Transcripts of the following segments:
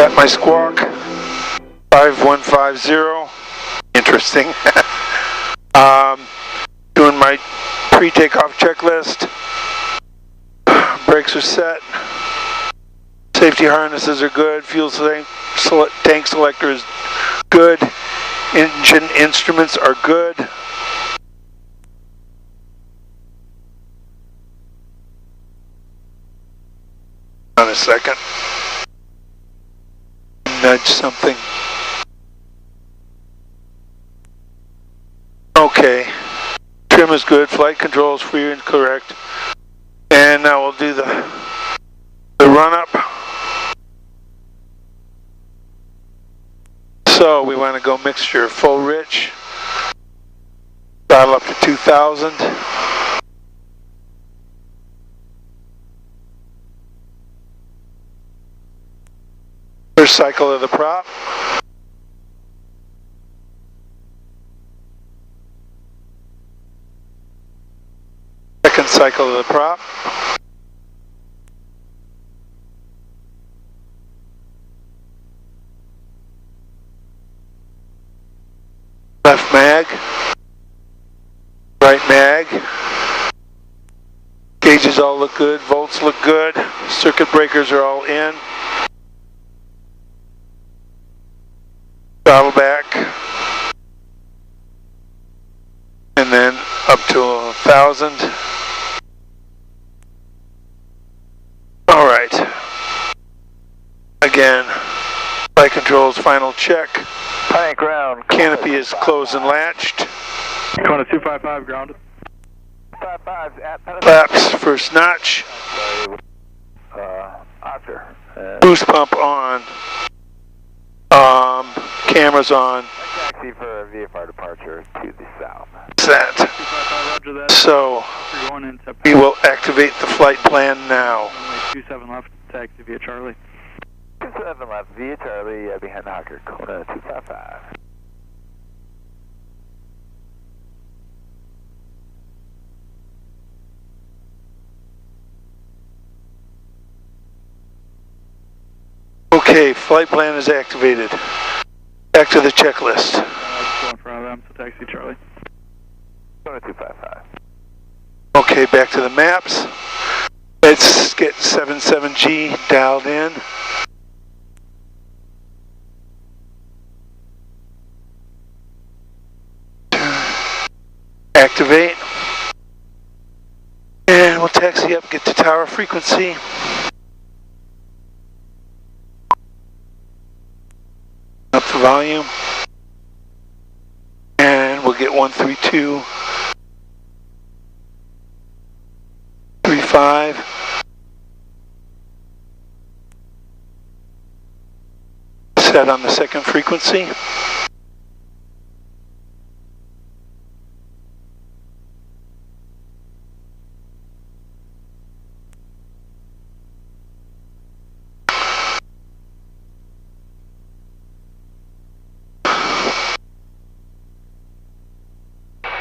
Got my squawk, 5150. Interesting. Doing my pre-takeoff checklist. Brakes are set. Safety harnesses are good. Fuel tank selector is good. Engine instruments are good. On a second. Nudge something. Okay. Trim is good. Flight control is free and correct. And now we'll do the run up. So we want to go mixture full rich. Throttle up to 2000. First cycle of the prop. Second cycle of the prop. Left mag. Right mag. Gauges all look good. Volts look good. Circuit breakers are all in. Throttle back. And then up to 1000. Alright. Again, flight controls final check. High ground. Canopy is closed and latched. Going to 255 grounded. 55 at Flaps first notch. Oscar. Boost pump on. Cameras on. Taxi for VFR departure to the south. Set. 255, roger that. So You're going into we will activate the flight plan now. runway 27 left, taxi via Charlie. 27 left via Charlie behind the Hawker, Kona 255. Okay, flight plan is activated. Back to the checklist. Go in front of them, so taxi Charlie. Kona 255. Okay, back to the maps. Let's get 77G dialed in. Activate. And we'll taxi up, get to tower frequency. Up the volume. And we'll get 132.35. Set on the second frequency.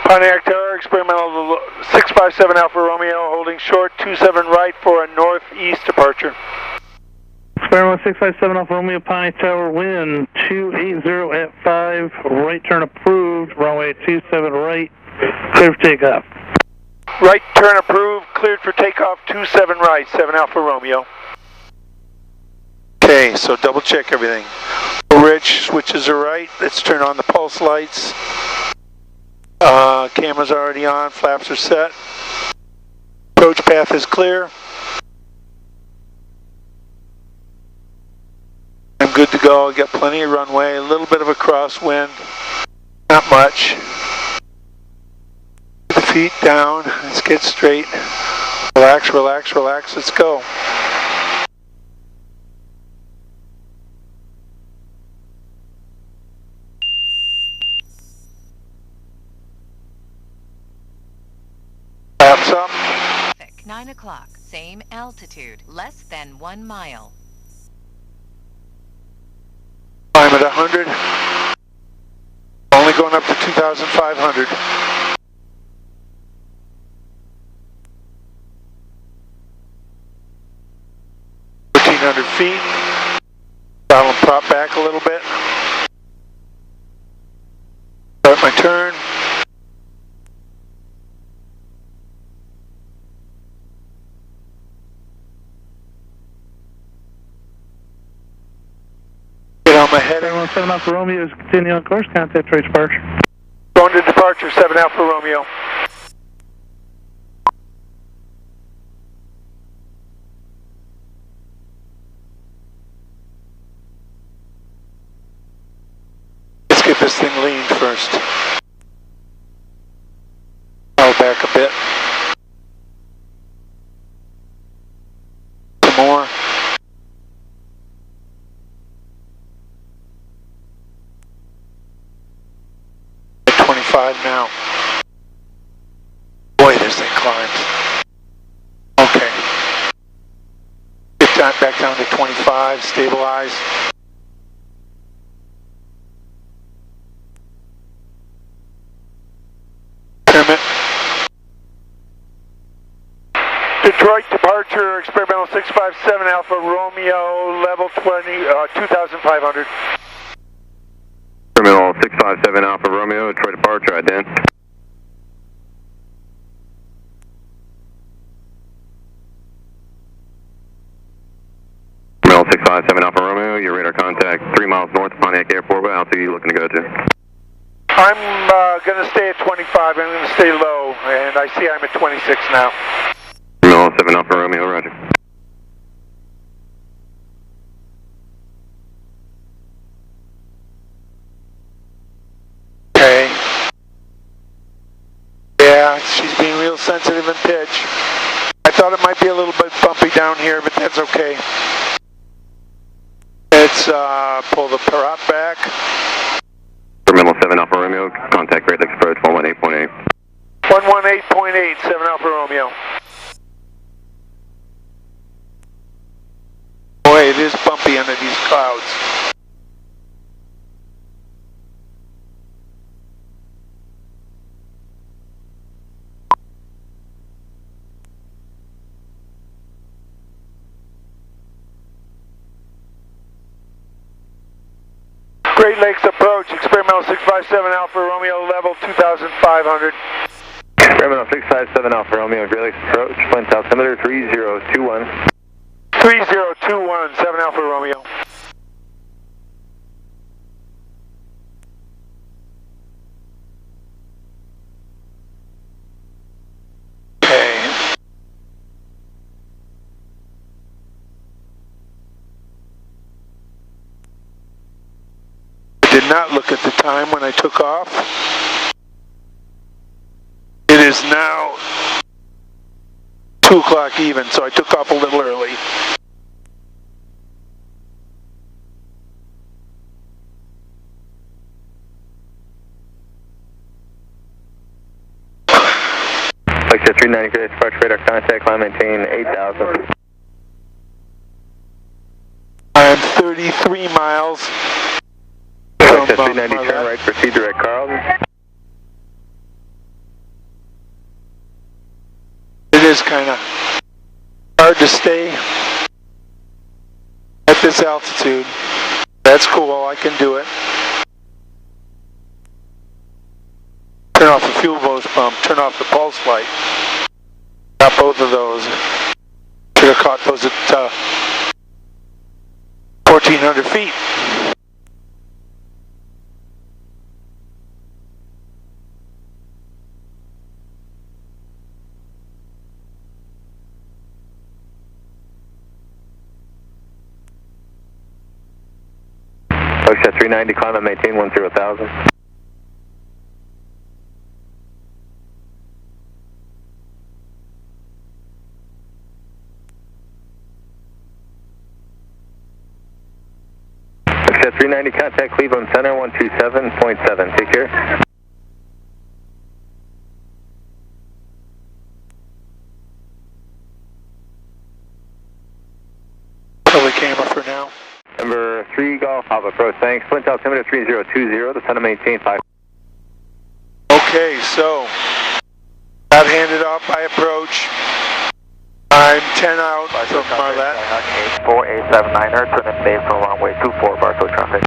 Pontiac Tower, experimental 657 Alpha Romeo, holding short, 27 right for a northeast departure. Experimental 657 Alpha Romeo, Pontiac Tower, wind 280 at 5, right turn approved, runway 27 right, clear for takeoff. Right turn approved, cleared for takeoff, 27 right, 7 Alpha Romeo. Okay, so double check everything. Rich, switches are right, let's turn on the pulse lights. Camera's already on, flaps are set. Approach path is clear. I'm good to go, got plenty of runway, a little bit of a crosswind, not much. Put the feet down, let's get straight. Relax, relax, relax, let's go. Flaps up. 9 o'clock, same altitude, less than 1 mile. I'm at 100. Only going up to 2,500. 1,400 feet. Throttle and prop back a little bit. Start my turn. Get on my heading. 717 Alpha Romeo is continuing on course. Contact right departure. Going to departure, 7 Alpha Romeo. Let's get this thing leaned first. I'll back a bit. Some more. At 25 now. Boy, this thing climbs. Okay. Get that back down to 25, stabilize. Trim it. Detroit departure, experimental 657 Alpha Romeo, level 2,500. Terminal 657 Alpha Romeo, Detroit departure, ident. Terminal 657 Alpha Romeo, your radar contact 3 miles north of Pontiac Airport. What altitude are you looking to go to? I'm going to stay at 25. I'm going to stay low, and I see I'm at 26 now. Terminal 7 Alpha Romeo, roger. Okay. Yeah, she's being real sensitive in pitch. I thought it might be a little bit bumpy down here, but that's okay. Let's pull the prop back. Terminal 7 Alpha Romeo, contact Great Lakes approach 118.8. 118.8, 7 Alpha Romeo. Boy, it is bumpy under these clouds. Great Lakes approach, experimental 657 Alpha Romeo, level 2,500. Experimental 657 Alpha Romeo, Great Lakes approach, wind altimeter 3021. 3021, 7 Alpha Romeo. Okay. I did not look at the time when I took off. It is now 2 o'clock even, so I took off a little early. Flexjet 390, Great Lakes departure, radar contact, climb maintain 8,000. I'm 33 miles. Flexjet 390, turn right, proceed direct Carlton. It is kind of hard to stay at this altitude. That's cool, I can do it. Turn off the fuel boost pump, turn off the pulse light. Got both of those. Should have caught those at 1,400 feet. Flexjet 390, climb and maintain 10,000. Flexjet 390, contact Cleveland Center 127.7. Take care. Probably camera for now. Number 3 Golf Alpha approach, thanks. Wind altimeter 3020, the center maintain 5. Okay, so got handed off by approach. I'm 10 out from Marlette. 4879er, turn in base on runway 24, Barcode traffic.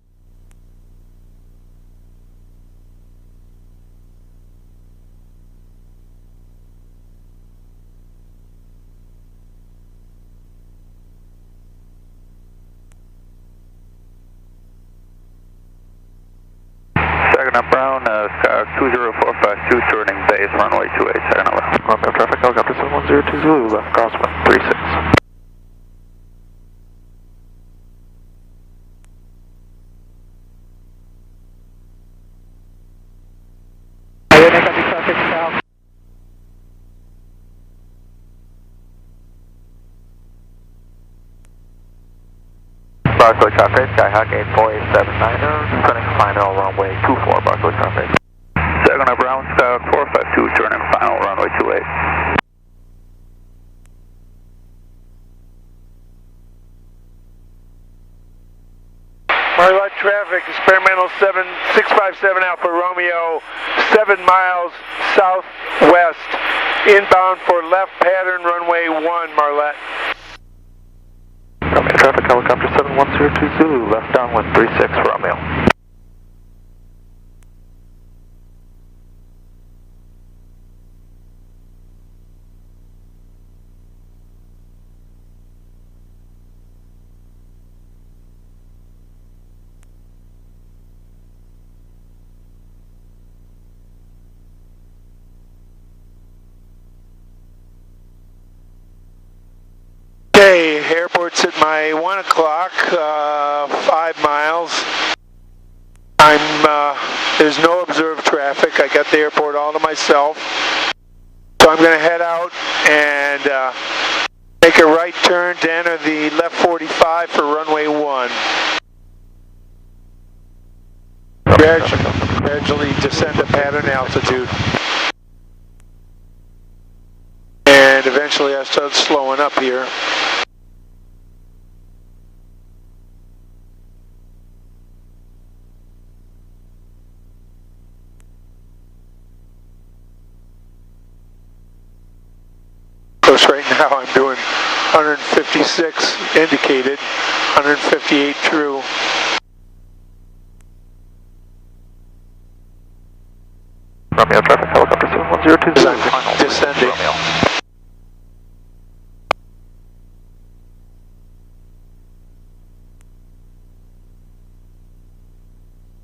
Saginaw Brown, Skyhawk 20452, turning base, runway 28, Saginaw left. Romeo traffic, helicopter 710 Zulu, left crosswind 36. Barcode traffic, Skyhawk 84879er, turning final runway 24, Barcode traffic. Saginaw Brown, Skyhawk 452, turning final runway 28. Marlette traffic, experimental 7657 Alpha Romeo, 7 miles southwest, inbound for left pattern runway 1, Marlette. Romeo traffic, helicopter 7102 Zulu, left downwind 36, Romeo. Okay, airport's at my 1 o'clock, 5 miles. There's no observed traffic. I got the airport all to myself. So I'm going to head out and make a right turn to enter the left 45 for runway 1. Gradually descend to pattern altitude. And eventually I start slowing up here. Of course, right now I'm doing 156 indicated, 158 true. Romeo traffic, helicopter 7102 Zulu, final Descending. Romeo.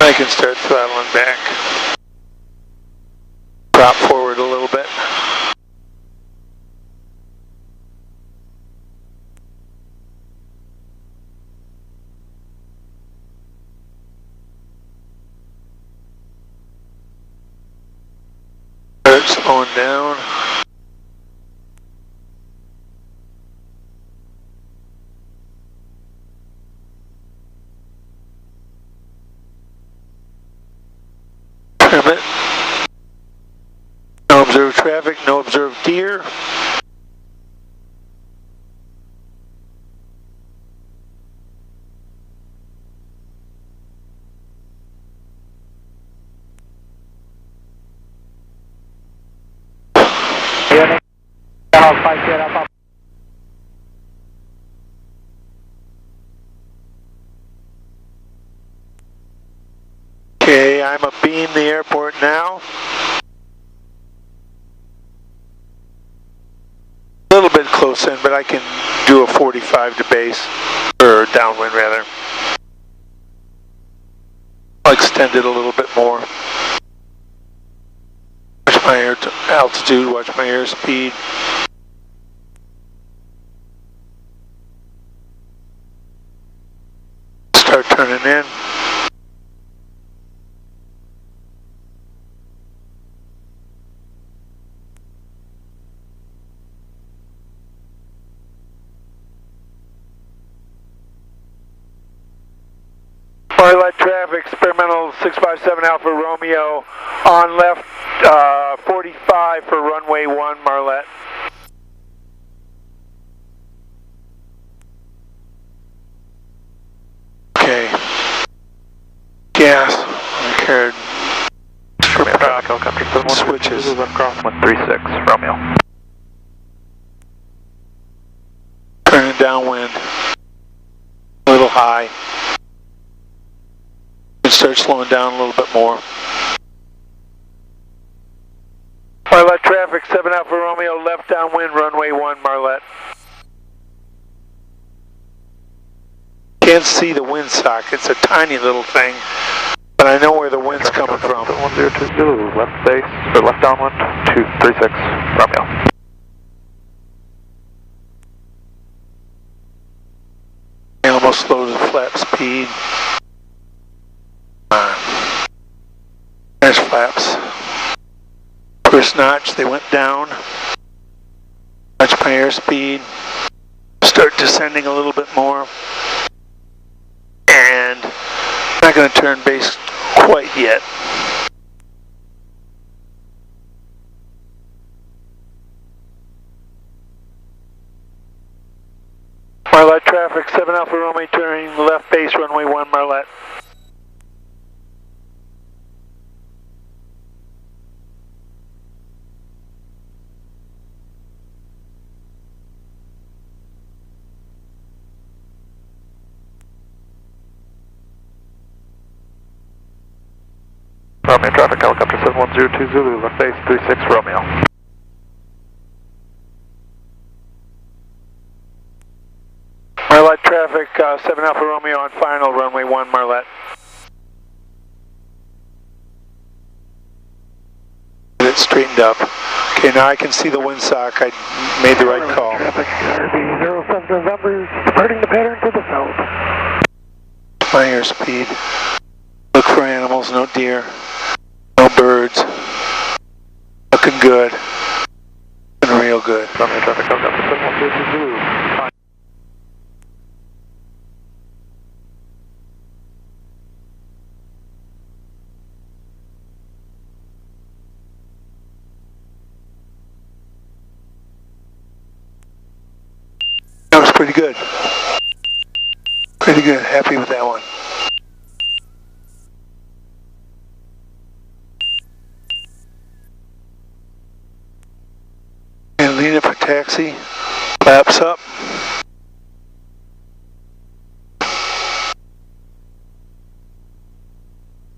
I can start throttling back. Drop forward a little bit. Start slowing down. Trim it. No observed traffic, no observed deer. Okay, I'm abeam the airport now. A little bit close in, but I can do a 45 to base, or downwind rather. I'll extend it a little bit more. Watch my air altitude, watch my airspeed. Start turning in. Marlette traffic, experimental 657 Alpha Romeo, on left 45 for runway 1, Marlette. Okay. Gas. Carried. Switches. Left crosswind 36, Romeo. high. And start slowing down a little bit more. Marlette traffic, 7 Alpha Romeo, left downwind, runway 1, Marlette. Can't see the windsock, it's a tiny little thing, but I know where the wind's coming from. 1020, left base, or left downwind, 236, Romeo. I almost slowed the flap speed. There's flaps. First notch, they went down. Watch my airspeed. Start descending a little bit more. And I'm not going to turn base quite yet. Marlette traffic, 7 Alpha Romeo, turning left base, runway 1, Marlette. Romeo traffic, helicopter 7102 Zulu, left base 36 Romeo. Marlette traffic, 7 Alpha Romeo on final, runway 1, Marlette. Get it straightened up. Okay, now I can see the windsock. I made the right call. Traffic, RB 07 November, departing the pattern to the south. My airspeed. Look for animals, no deer. No birds. Looking good. Looking real good. Romeo traffic, helicopter 7102 Zulu. That was pretty good. Pretty good. Happy with that one. And lean it for taxi. Flaps up.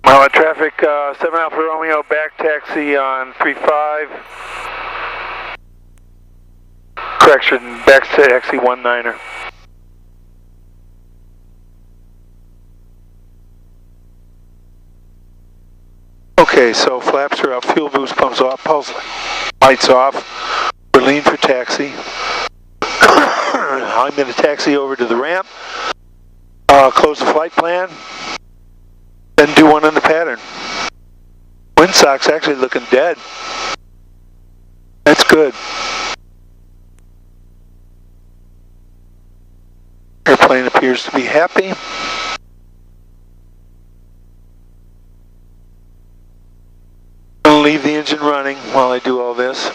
Marlette traffic, 7 Alpha Romeo, back taxi on 35. Correction, back taxi 19er. Okay, so flaps are up, fuel boost pumps off, pulse lights off. We're lean for taxi. I'm going to taxi over to the ramp, close the flight plan, then do one on the pattern. Windsock's actually looking dead. That's good. Airplane appears to be happy. I'll leave the engine running while I do all this.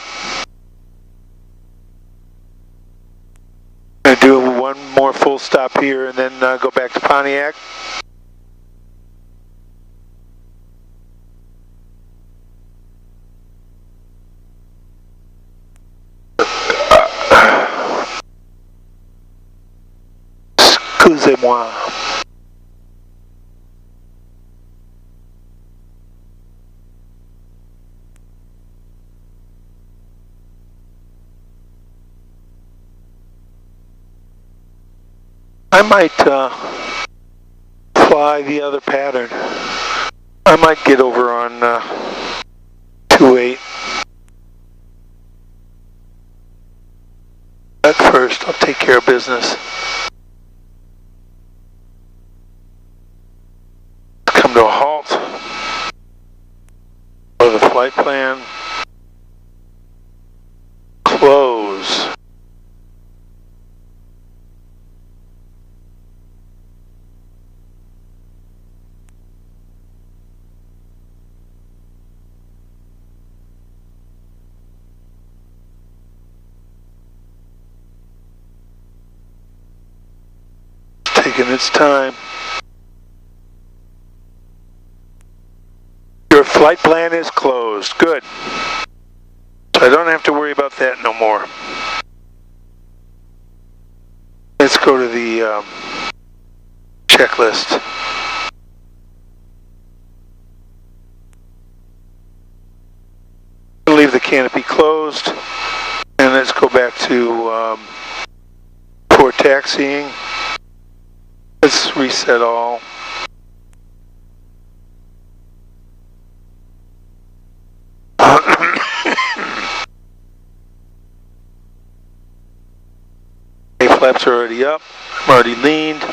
I'm going to do one more full stop here and then go back to Pontiac. Excusez-moi. I might fly the other pattern. I might get over on 28. At first, I'll take care of business. Come to a halt. Go to the flight plan. Close. Taking its time. Your flight plan is closed. Good. So I don't have to worry about that no more. Let's go to the checklist. Leave the canopy closed, and let's go back to for taxiing. Let's reset all. Flaps are already up. I'm already leaned.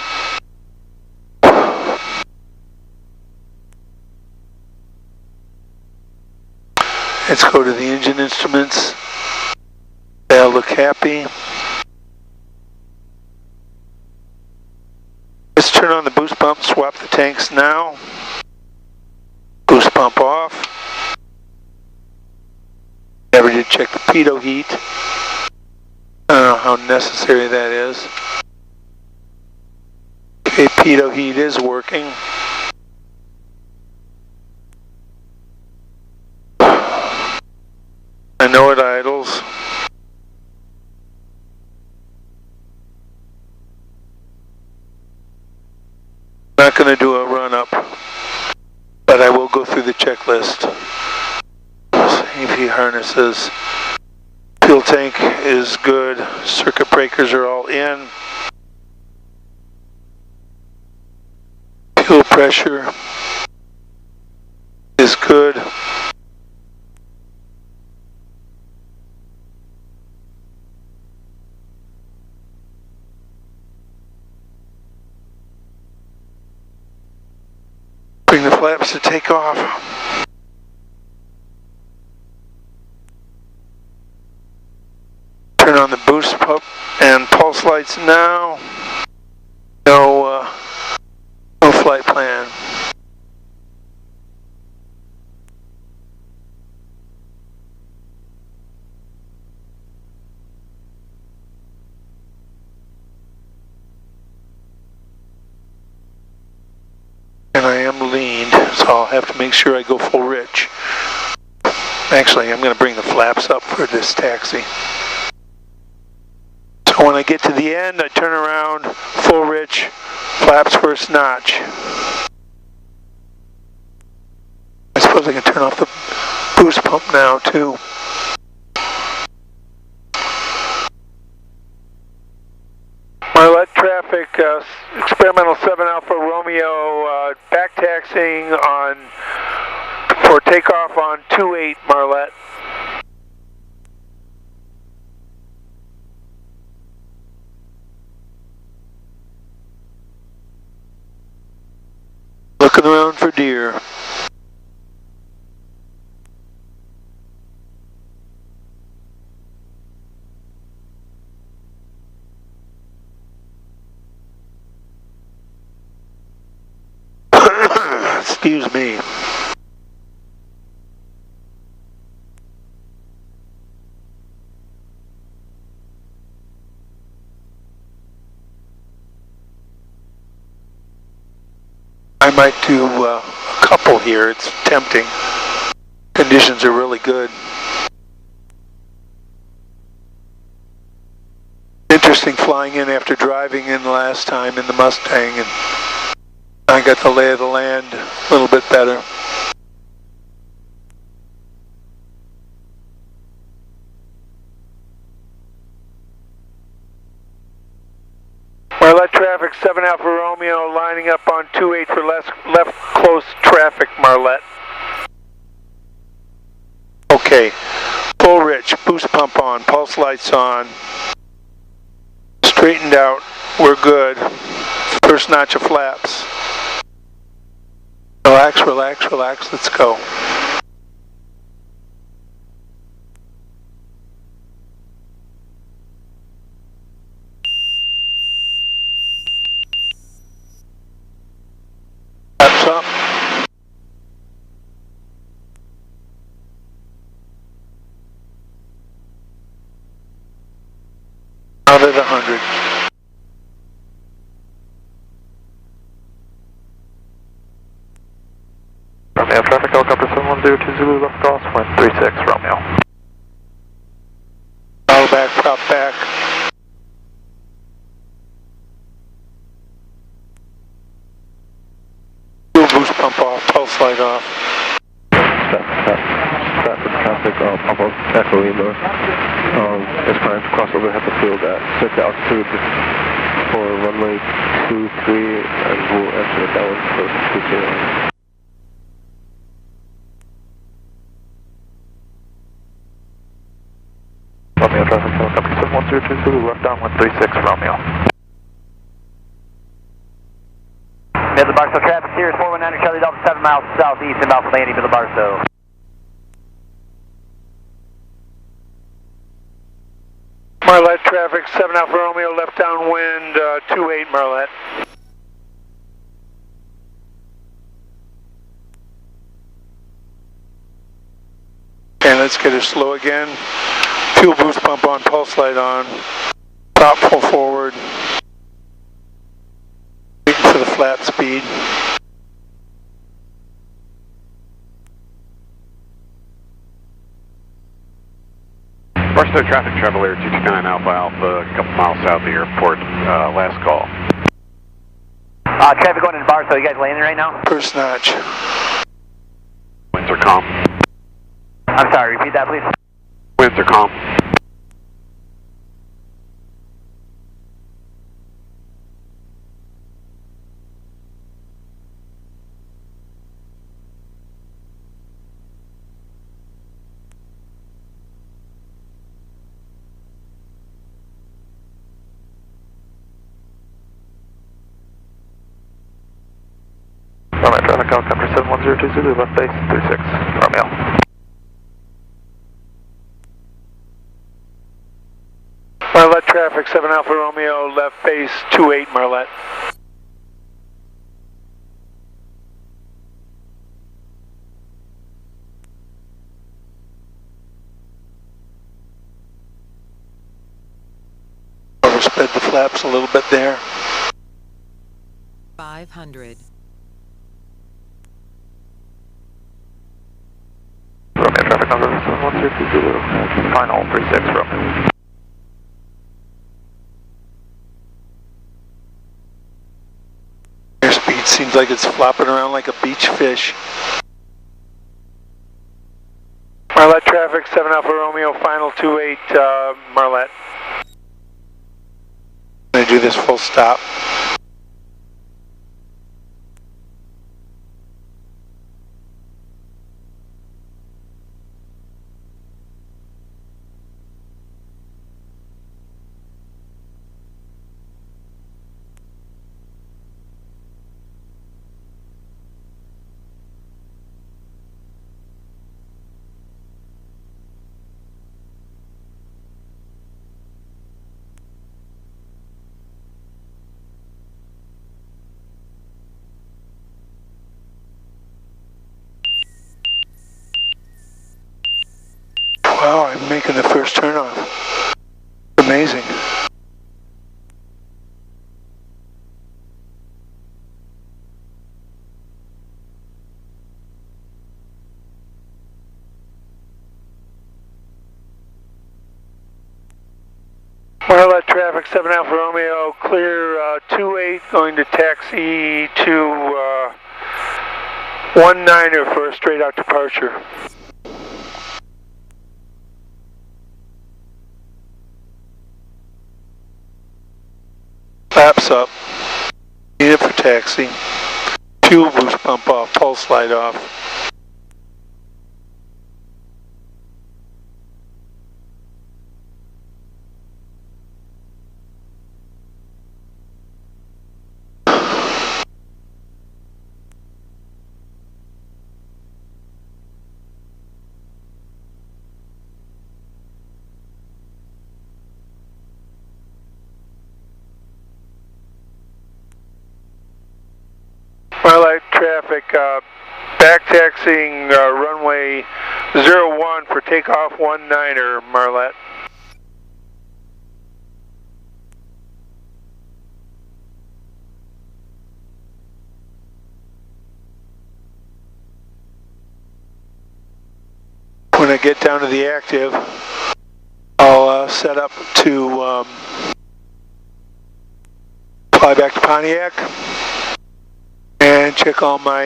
Let's go to the engine instruments. They all look happy. Let's turn on the boost pump, swap the tanks now. Boost pump off. Never did check the pitot heat. I don't know how necessary that is. Okay, pitot heat is working. I know it idles. I'm not going to do a run up, but I will go through the checklist. Safety harnesses. Fuel tank is good. Circuit breakers are all in. Fuel pressure is good. Bring the flaps to take off. Turn on the boost pump and pulse lights now. No flight plan. And I am leaned, so I'll have to make sure I go full rich. Actually, I'm going to bring the flaps up for this taxi. So when I get to the end, I turn around, full rich, flaps first notch. I suppose I can turn off the boost pump now too. Marlette traffic, experimental 7 Alpha Romeo, back taxiing on for takeoff on 28 Marlette. Looking around for deer. Excuse me. I might do a couple here. It's tempting. Conditions are really good. Interesting flying in after driving in the last time in the Mustang, and I got the lay of the land a little bit better. Marlette traffic, 7 Alpha Romeo, lining up on 28 for left close traffic, Marlette. Okay, full rich, boost pump on, pulse lights on, straightened out, we're good. First notch of flaps. Relax, relax, relax, let's go. Flaps up. Out at 100. Romeo traffic, helicopter 7102 Zulu, left crosswind 36 Romeo. Throttle back, prop back. light off. Traffic off of Echo Lima. It's fine. Crossover Hatfield at set the altitude for runway 23 and we'll enter it down close to 0. Romeo traffic, helicopter 7102 Zulu, left downwind 36 Romeo. Near the Barstow traffic, Sirius 419 Charlie Delta 7 miles southeast inbound from landing to the Barstow. Marlette traffic, 7 Alpha Romeo, left downwind 28 Marlette. Okay, let's get her slow again. Fuel boost pump on, pulse light on. Top full forward. Waiting for the flat speed. Barstow traffic, travel air 229 Alpha Alpha, a couple miles south of the airport, last call. Traffic going into Barstow, you guys landing right now? First notch. Winds are calm. I'm sorry, repeat that please. Winds are calm. Romeo traffic, helicopter 7102 Zulu, left base 36 Romeo. Marlette traffic, 7 Alpha Romeo, left base 28 Marlette. Overspread the flaps a little bit there. 500. Romeo traffic, number 7102 Zulu, final 36 Romeo. Airspeed seems like it's flopping around like a beach fish. Marlette traffic, 7 Alpha Romeo, final 28 Marlette. I'm going to do this full stop. Wow, I'm making the first turnoff. Amazing. Marlette traffic, 7 Alpha Romeo, clear 28, going to taxi to 19er for a straight out departure. Flaps up, need it for taxi, fuel boost pump off, pulse light off. Marlette traffic, back taxiing runway 01 for takeoff 19er, Marlette. When I get down to the active, I'll set up to fly back to Pontiac and check all my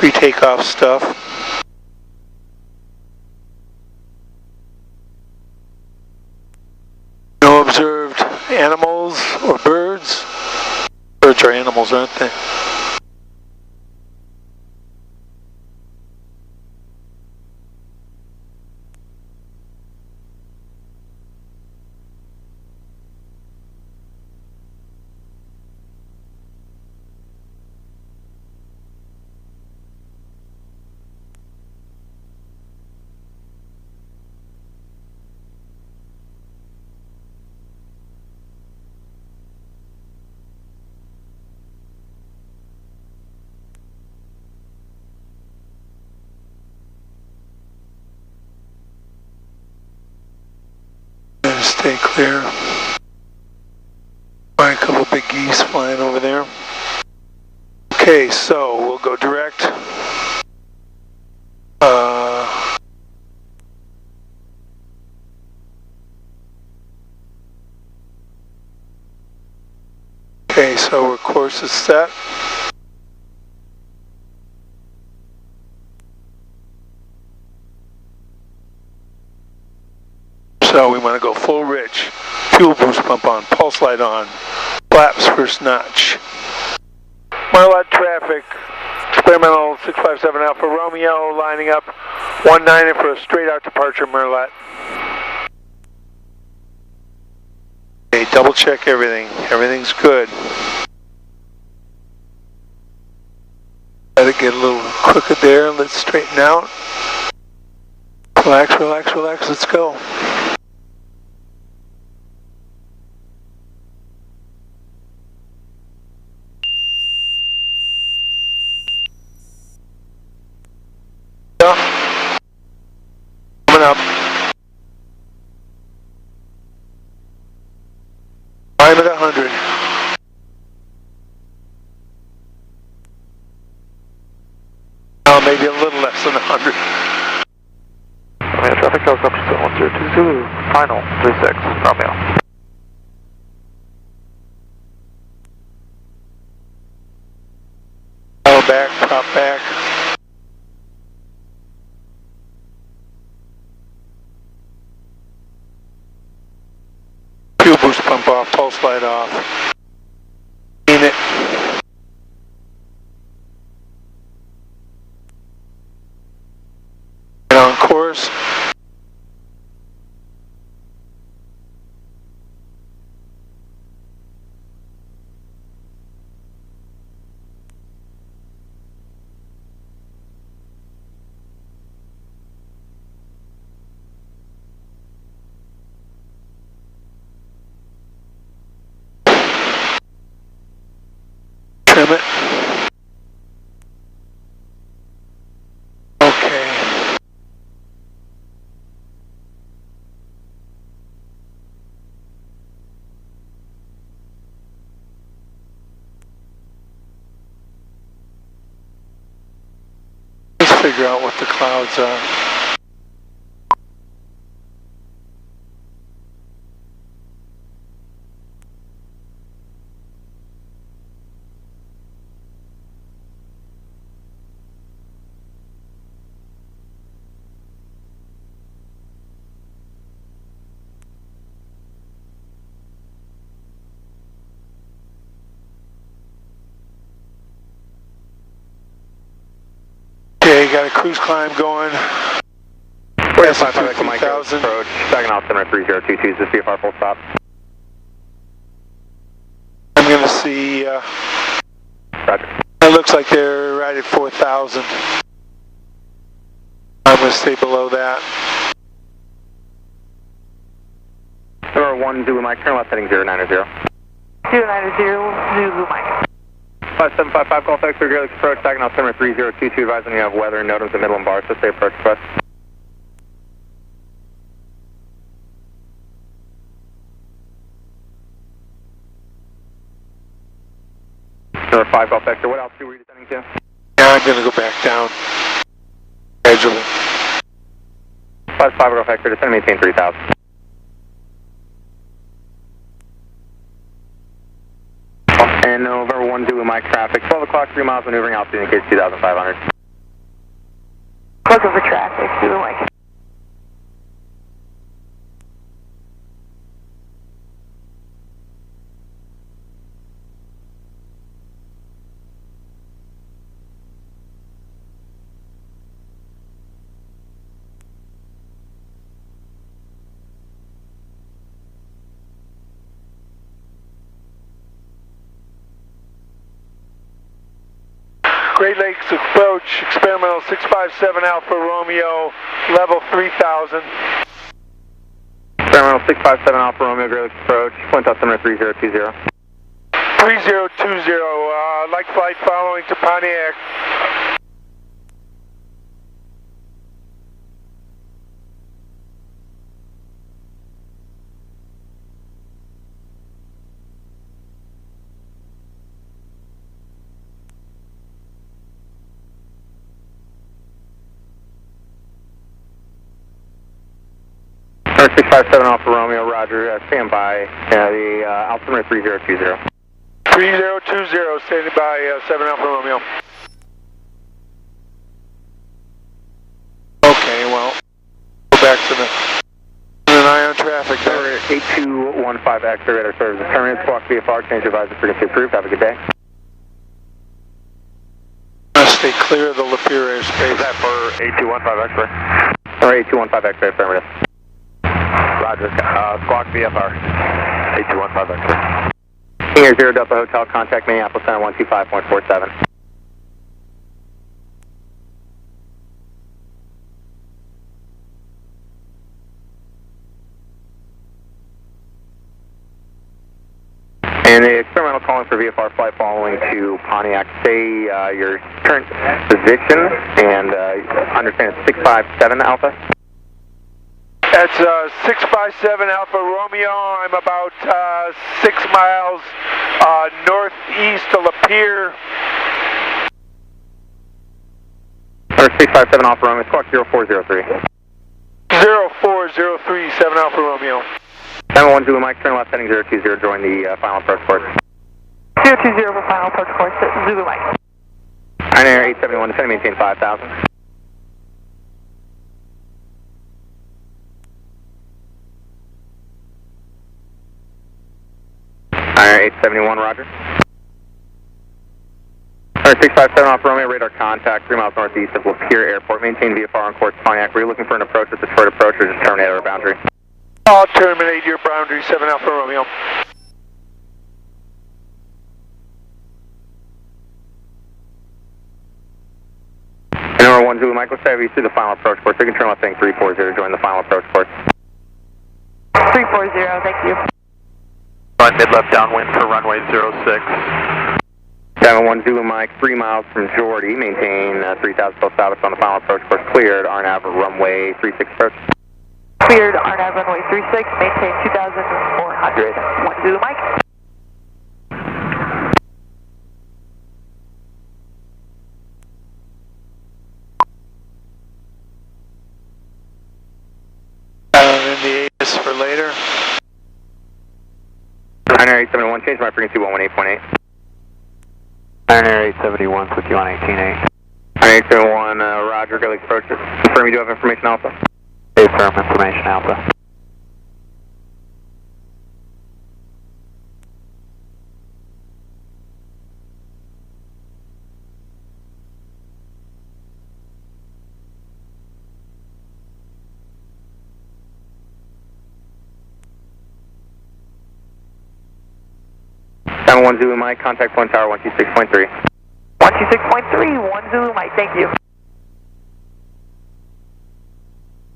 pre-takeoff stuff. No observed animals or birds. Birds are animals, aren't they? Stay clear. Find a couple big geese flying over there. Okay, so we'll go direct. Okay, so our course is set. So we want to go full rich, fuel boost pump on, pulse light on, flaps first notch. Marlot traffic, experimental 657 Alpha Romeo lining up 19 for a straight out departure, Marlot. Okay, double check everything, everything's good. Let it get a little crooked there, let's straighten out. Relax, relax, relax, let's go. Coming up. Climb at 100. Maybe a little less than 100. Traffic helicopter 1020 Zulu, final 36, Romeo. Dial back, drop back. Fuel boost pump off, pulse light off. In it. And on course. Trim it. Okay. Let's figure out what the clouds are. Okay, got a cruise climb going. 45 Micro approach, second altimeter 3022, is this VFR full stop? I'm going to see, Roger. it looks like they're right at 4,000. I'm going to stay below that. Number 1 Zulu Mike, turn left heading 090. 090, Zulu Mike. 5755 Golf X, Galaxy approach, second altimeter 3022, advising you have weather and NOTAMs at Midland Bar, so stay approach request. Number 5 Golf X, what altitude were you descending to? Yeah, I'm going to go back down. Gradually. 55 Golf X, descend maintain 3000. And over 1 Zulu Mike traffic, 12 o'clock, 3 miles maneuvering altitude indicates 2,500. Looking for traffic, Zulu Mike. Great Lakes approach, experimental 657 Alpha Romeo, level 3000. Experimental 657 Alpha Romeo, Great Lakes approach, point altimeter 3020. 3020, like flight following to Pontiac. Number 657 Alpha Romeo, roger, stand by, the altimeter 3020. 3020, standing by 7 Alpha Romeo. Okay, well, go back to an eye on traffic. Number 8215X, radar service terminates, squawk VFR, change advisor frequency approved, have a good day. Stay clear of the Lapeer airspace. Is that for 8215 X-ray? Number 8215X, affirmative. Roger, squawk VFR, 8215 X-ray. King Air 0 Delta Hotel, contact Minneapolis Center 125.47. And the experimental calling for VFR flight following to Pontiac. Say your current position and understand it's 657 Alpha. That's 657 Alpha Romeo. I'm about 6 miles northeast of Lapeer. Or 657 Alpha Romeo, squawk 0403. 0403, 7 Alpha Romeo. 71 Zulu Mike, turn left heading 020, join the final approach course. 020 for final approach course, Zulu Mike. Ryanair 871, descend and maintain 5,000. Ryanair 871, roger. Ryanair 657 Alpha Romeo, radar contact, 3 miles northeast of Lapeer Airport. Maintain VFR on course Pontiac. Were you looking for an approach at the short approach or just terminate our boundary? I'll terminate your boundary, 7 Alpha Romeo. And number 1 Zulu Mike, let's have you through the final approach course. We can turn left heading 340, join the final approach course. 340, thank you. Run mid-left downwind for runway 06. 71 Zulu Mike, 3 miles from Jordy, maintain 3,000 full status on the final approach course. Cleared, RNAV runway 36 approach. Cleared, RNAV runway 36, maintain 2,400. 1 Zulu Mike. In the AS for later. Ryanair 871, change my frequency 118.8. Ryanair 871, put you on 18.8. Ryanair 871, roger, Great Lakes approach. Confirm you do have information alpha. Affirm information alpha. Channel 1 Zulu Mike, contact point tower 126.3. 126.3, 1 Zulu Mike, thank you.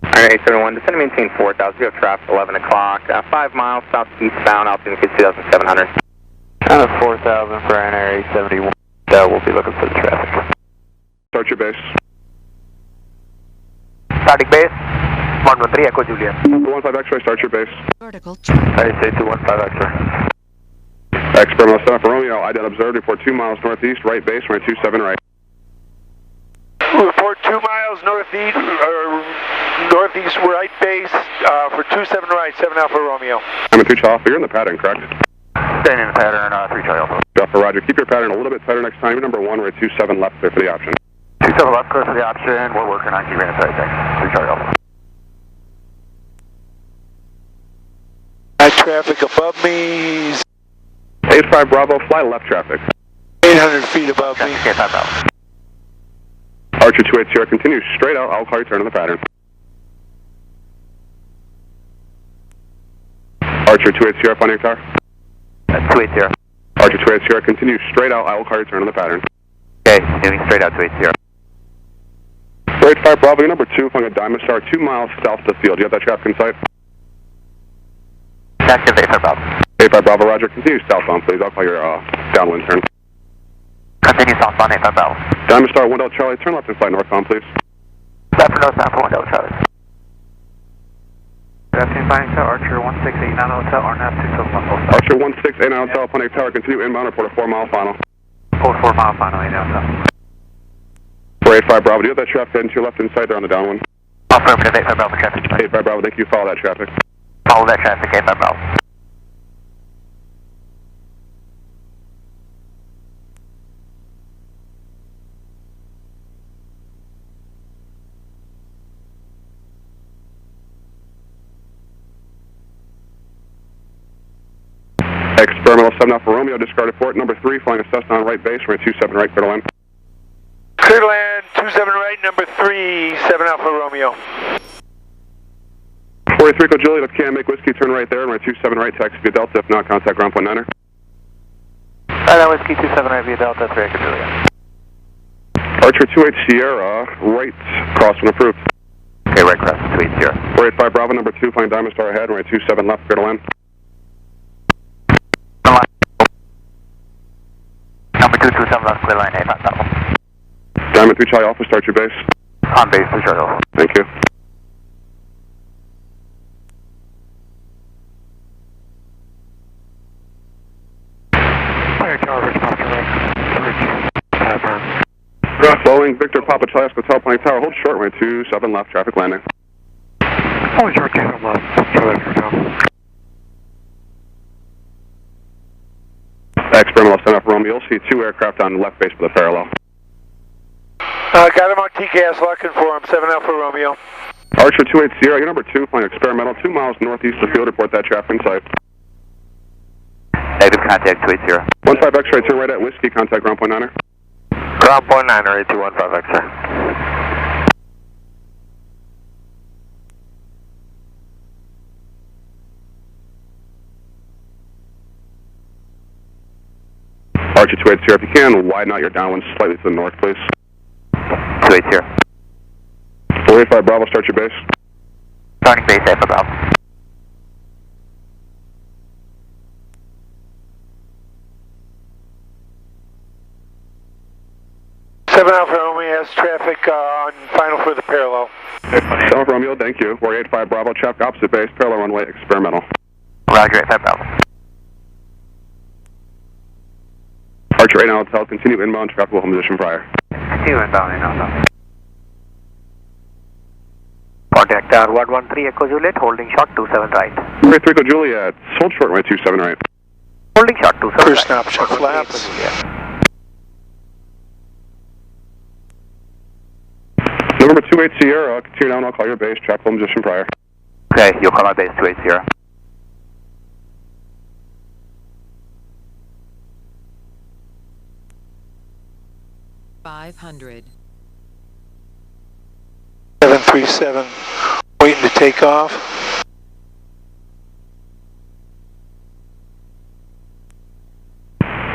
Ryanair 871, descend and maintain 4,000. You have traffic 11 o'clock. 5 miles southeastbound, altitude 2,700. Out of 4,000 for Ryanair 871. We'll be looking for the traffic. Start your base. Starting base, 113 Echo Juliet. 215 X-ray, start your base. Vertical trim. I say 215 X-ray. Experimental Alpha Romeo, IDET observed, report 2 miles northeast, right base, runway 27 right. Report 2 miles northeast, northeast right base for 27 right, 7 Alpha Romeo. I'm a 2 Alpha, you're in the pattern, correct? Staying in the pattern, 3 Charlie Alpha. Alpha, roger. Keep your pattern a little bit tighter next time. You're number 1, we're at 27 left there for the option. 27 left, close to the option. We're working on keeping it tight. Thanks. 3 Charlie Alpha. Traffic above me. 85 Bravo, fly left traffic. 800 feet above me. Okay, 5 Bravo. Archer 280, continue straight out. I'll call you turn on the pattern. Archer 280, up on your car. 280. Archer 280, continue straight out. I will call you turn on the pattern. Okay, continuing straight out 280. 85 Bravo, number 2, flying a Diamond Star 2 miles south of the field. You have that traffic in sight? Active 85 Bravo. 85 Bravo, roger. Continue southbound, please. I'll call your downwind turn. Continue southbound 85 Bravo. Diamond Star 1 Delta Charlie, turn left and fly northbound, please. Left for northbound for 1 Delta Charlie. Good afternoon, flying to Archer 1689 Hotel, RNAV 271. Archer 1689 Hotel, Pontiac Tower, continue inbound, report a 4-mile final. 4 mile final, 8 Hotel. 485 Bravo, do you have that traffic heading to your left and side there on the downwind? Affirmative 85 Bravo traffic. 85 Bravo, thank you. Follow that traffic. Follow that traffic, 85 Bravo. Experimental 7 Alpha Romeo, discarded port number 3, flying a Cessna on right base, runway 27 right, clear to land. Clear to land, 27 right, number 3, 7 Alpha Romeo. 43 Echo Juliet, if can make whiskey, turn right there, runway 27 right, taxi via Delta, if not, contact ground point 9er. That whiskey 27 right via Delta, 3 Echo Juliet. Archer 28 Sierra, right, cross when approved. Okay, right cross, 280. 485 Bravo, number 2, flying Diamond Star ahead, runway 27 left, clear to land. Number 227 left, clear line, 85 Bravo. Diamond 3 Charlie Alpha, start your base. On base, 3 Charlie Alpha. Thank you. Boeing Victor Papa Charlie Hotel, Pontiac Tower, hold short, runway 27 left, traffic landing. Hold short, 27 left, Charlie Hotel. Experimental 7 Alpha Romeo, you'll see 2 aircraft on left base with a parallel. Got him on TCAS, looking for him, 7 Alpha Romeo. Archer 280, you're number 2, flying experimental 2 miles northeast of the field, report that traffic in sight. Negative contact 280. 15 X-ray, turn right at whiskey, contact ground point 9er. Ground point 9er, 8215 X-ray. Archer 280, if you can, widen out your downwind slightly to the north, please. 280. 485 Bravo, start your base. Starting base, 85 Bravo. Seven Alpha Romeo has traffic on final for the parallel. 7 Alpha Romeo, thank you. 485 Bravo, traffic opposite base, parallel runway, experimental. Roger, 85 Bravo. Archer 8 Hotel, continue inbound, traffic will hold position prior. Continue inbound, 8 Hotel. Contact tower 113 Echo Juliet, holding short 27 right. 43 Echo Juliet, hold short, runway 27 right. Holding short 27 First right. option flaps. November 28 Sierra, continue down, I'll call your base, traffic hold position prior. Okay, you'll call my base 280. $500. 737, waiting to take off.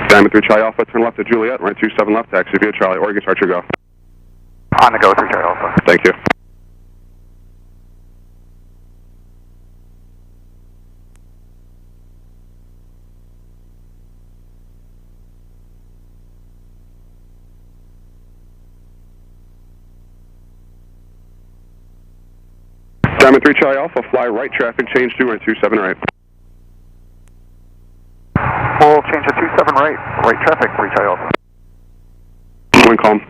Diamond 3 Charlie Alpha, turn left to Juliet, right 27 left, taxi via Charlie, or you can start your go. On the go, 3 Charlie Alpha. Thank you. Diamond 3 Charlie Alpha, fly right traffic, change to right 27 right. We'll change to 27 right traffic, 3 Charlie Alpha. Wind calm.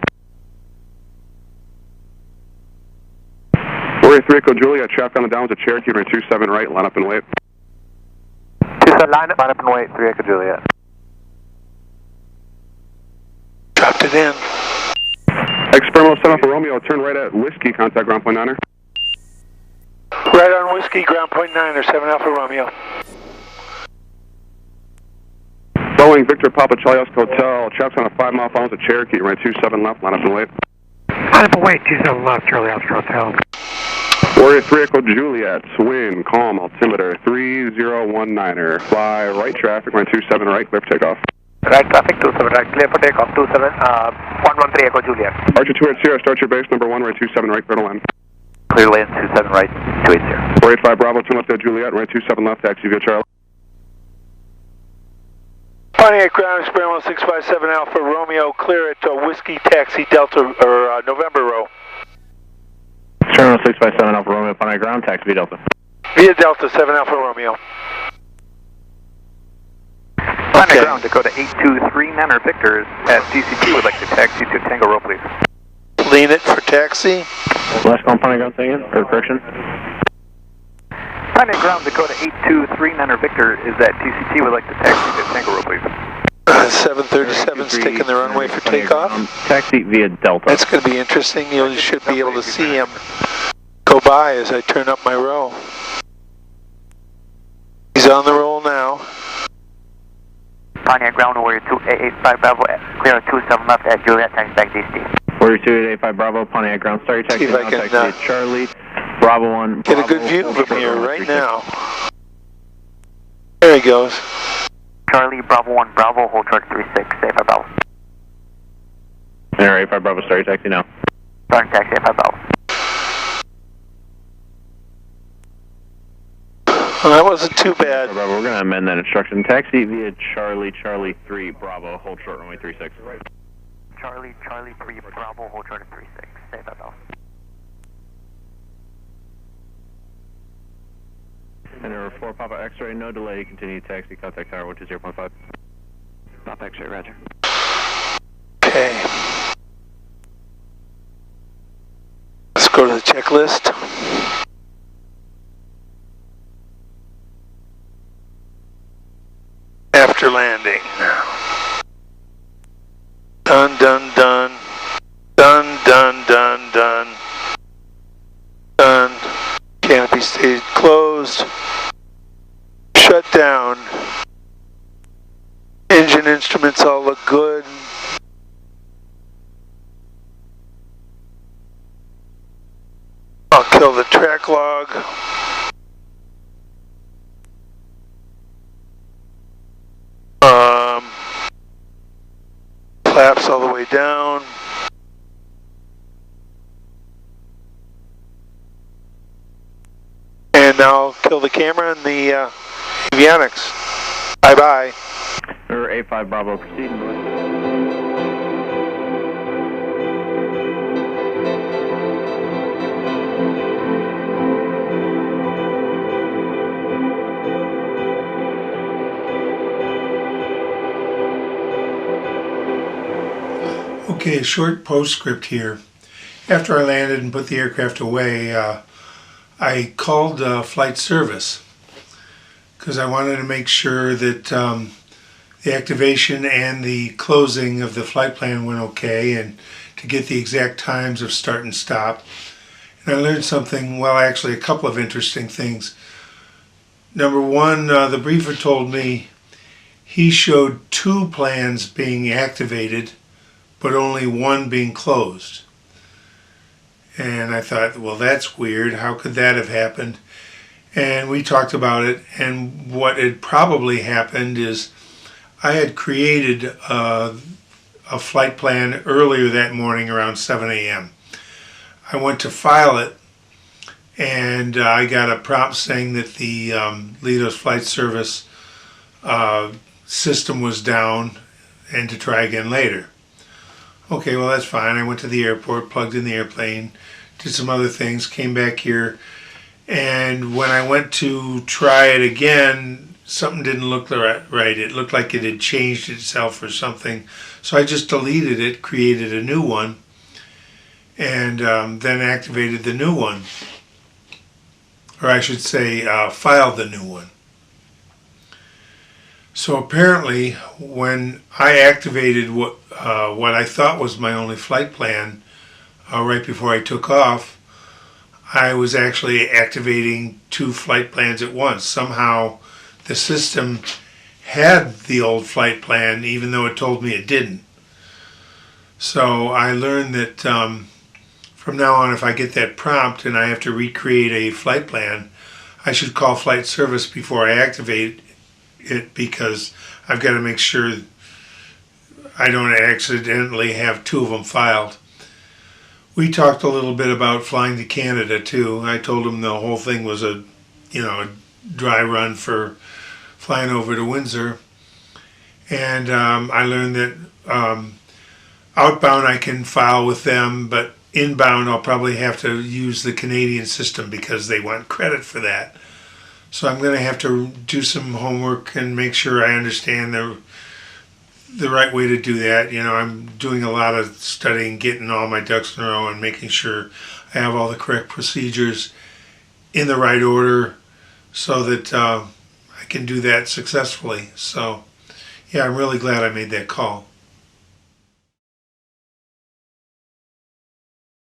483 Echo Juliet, traffic on the downs at Cherokee, right 27 right, line up and wait. 27 line up and wait, 3 Echo Juliet. Dropped it in. Experimental 7 Alpha Romeo, turn right at Whiskey, contact ground point 9er. Right on Whiskey, ground point 9er, 7 Alpha Romeo. Boeing Victor Papa Charlie Oscar Hotel, traffic on a 5 mile final to Cherokee, right 27 left, line up and wait. Line up and wait, 27 left, Charlie Oscar Hotel. Warrior 3 Echo Juliet, wind, calm, altimeter 3019er, fly right traffic, right 27 right, clear for takeoff. Right traffic, 27 right, clear for takeoff, 113 Echo Juliet. Archer 2 at Sierra, start your base, number 1, right 27 right, clear to land. Clear lane, 27 right, 280. 485 Bravo, turn left at Juliet, right 27 left, taxi via Charlie. Pontiac ground, experimental 657 Alpha Romeo, clear at Whiskey Taxi Delta, or November row. Experimental 657 Alpha Romeo, Pontiac ground, taxi via Delta. Via Delta, 7 Alpha Romeo. Pontiac ground, Dakota 823, Nanner Victor at DCT would like to taxi to Tango Row, please. Lean it for taxi. Last call Pontiac ground, say again, or correction? Pontiac ground, Dakota 823, Nanner Victor is at DCT would like to taxi to Tango Row, please. 737's taking the runway for takeoff. Taxi via Delta. That's going to be interesting. You should be able to see him go by as I turn up my row. He's on the roll now. Pontiac ground, Warrior 2885 Bravo, clear on 27 left at Juliet, taxi back DCT. Warrior 2885 Bravo, Pontiac ground, start your taxi See if I now, can taxi to Charlie, Bravo 1. Get a good view from here right now. There he goes. Charlie, Bravo 1, Bravo, hold short 36, 85 Bravo. Alright, 85 Bravo, start your taxi now. Starting taxi, 85 Bravo. Well, that wasn't too bad. Bravo, we're going to amend that instruction. Taxi via Charlie, Charlie 3, Bravo, hold short runway 36. Charlie, Charlie 3, Bravo, hold short 36, 85 Bravo. Center 4 Papa X-ray, no delay, continue taxi, contact tower 120.5. Papa X-ray, roger. Okay. Let's go to the checklist. After landing. Done, done, done. Done, done, done, done. Done. Canopy stayed closed. Shut down. Engine instruments all look good. I'll kill the track log. Flaps all the way down. And now I'll kill the camera and the avionics. Bye-bye. A5 Bravo, proceed north. Okay, a short postscript here. After I landed and put the aircraft away, I called flight service because I wanted to make sure that the activation and the closing of the flight plan went okay, and to get the exact times of start and stop. And I learned something, well, actually a couple of interesting things. Number one, the briefer told me he showed 2 plans being activated but only 1 being closed. And I thought, well, that's weird. How could that have happened? And we talked about it, and what had probably happened is I had created a flight plan earlier that morning around 7 a.m. I went to file it, and I got a prompt saying that the Lido's flight service system was down and to try again later. Okay, well, that's fine. I went to the airport, plugged in the airplane, did some other things, came back here, and when I went to try it again, something didn't look right. It looked like it had changed itself or something. So I just deleted it, created a new one, and then activated the new one. Or I should say, filed the new one. So apparently, when I activated what I thought was my only flight plan right before I took off, I was actually activating 2 flight plans at once. Somehow the system had the old flight plan even though it told me it didn't. So I learned that from now on, if I get that prompt and I have to recreate a flight plan, I should call flight service before I activate it, because I've got to make sure I don't accidentally have 2 of them filed. We talked a little bit about flying to Canada too. I told him the whole thing was a dry run for flying over to Windsor. And I learned that outbound I can file with them, but inbound I'll probably have to use the Canadian system because they want credit for that. So I'm going to have to do some homework and make sure I understand the right way to do that. I'm doing a lot of studying, getting all my ducks in a row and making sure I have all the correct procedures in the right order so that I can do that successfully. So yeah, I'm really glad I made that call.